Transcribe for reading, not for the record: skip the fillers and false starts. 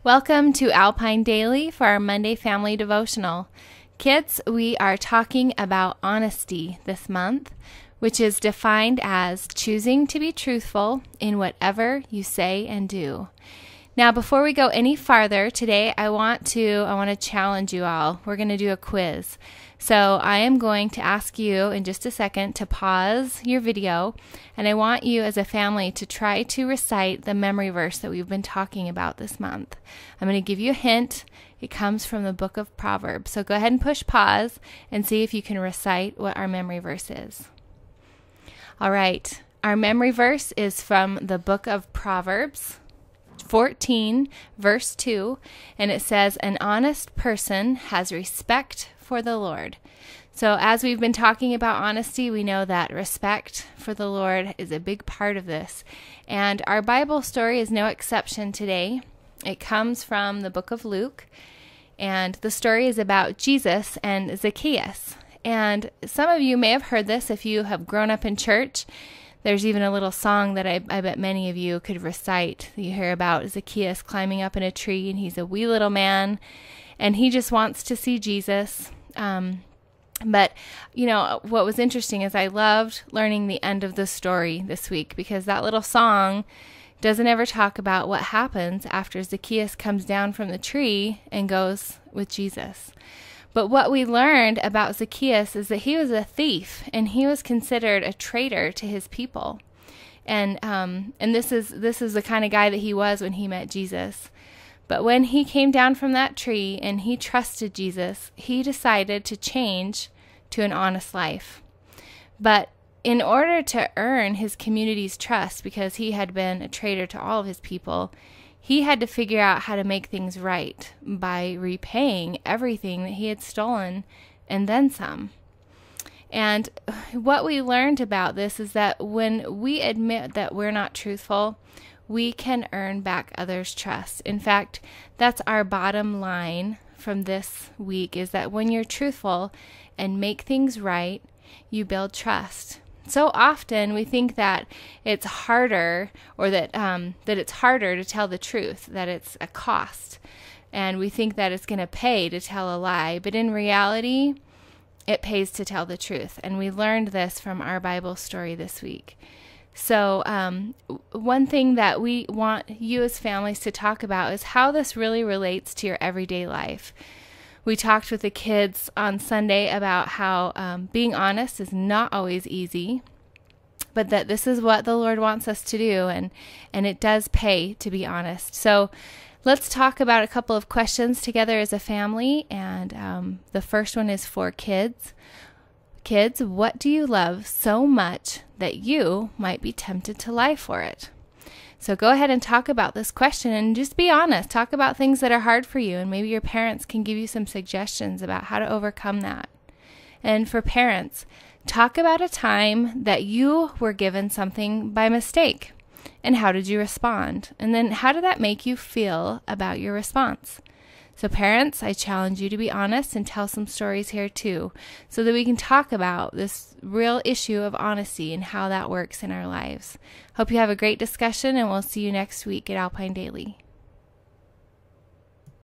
Welcome to Alpine Daily for our Monday Family Devotional. Kids, we are talking about honesty this month, which is defined as choosing to be truthful in whatever you say and do. Now, before we go any farther, today I want to challenge you all. We're going to do a quiz. So I am going to ask you in just a second to pause your video, and I want you as a family to try to recite the memory verse that we've been talking about this month. I'm going to give you a hint. It comes from the book of Proverbs. So go ahead and push pause and see if you can recite what our memory verse is. All right. Our memory verse is from the book of Proverbs 14, verse 2, and it says, "An honest person has respect for the Lord." So as we've been talking about honesty, we know that respect for the Lord is a big part of this. And our Bible story is no exception today. It comes from the book of Luke, and the story is about Jesus and Zacchaeus. And some of you may have heard this if you have grown up in church. There's even a little song that I bet many of you could recite. You hear about Zacchaeus climbing up in a tree, and he's a wee little man, and he just wants to see Jesus. But, what was interesting is I loved learning the end of the story this week, because that little song doesn't ever talk about what happens after Zacchaeus comes down from the tree and goes with Jesus. But what we learned about Zacchaeus is that he was a thief, and he was considered a traitor to his people. And this is the kind of guy that he was when he met Jesus. But when he came down from that tree and he trusted Jesus, he decided to change to an honest life. But in order to earn his community's trust, because he had been a traitor to all of his people, he had to figure out how to make things right by repaying everything that he had stolen and then some. And what we learned about this is that when we admit that we're not truthful, we can earn back others' trust. In fact, that's our bottom line from this week, is that when you're truthful and make things right, you build trust. So often we think that it's harder, or that it's harder to tell the truth, that it's a cost. And we think that it's going to pay to tell a lie. But in reality, it pays to tell the truth. And we learned this from our Bible story this week. So one thing that we want you as families to talk about is how this really relates to your everyday life. We talked with the kids on Sunday about how being honest is not always easy, but that this is what the Lord wants us to do, and it does pay to be honest. So let's talk about a couple of questions together as a family, and the first one is for kids. Kids, what do you love so much that you might be tempted to lie for it? So go ahead and talk about this question and just be honest. Talk about things that are hard for you, and maybe your parents can give you some suggestions about how to overcome that. And for parents, talk about a time that you were given something by mistake, and how did you respond? And then how did that make you feel about your response? So parents, I challenge you to be honest and tell some stories here too, so that we can talk about this real issue of honesty and how that works in our lives. Hope you have a great discussion, and we'll see you next week at Alpine Daily.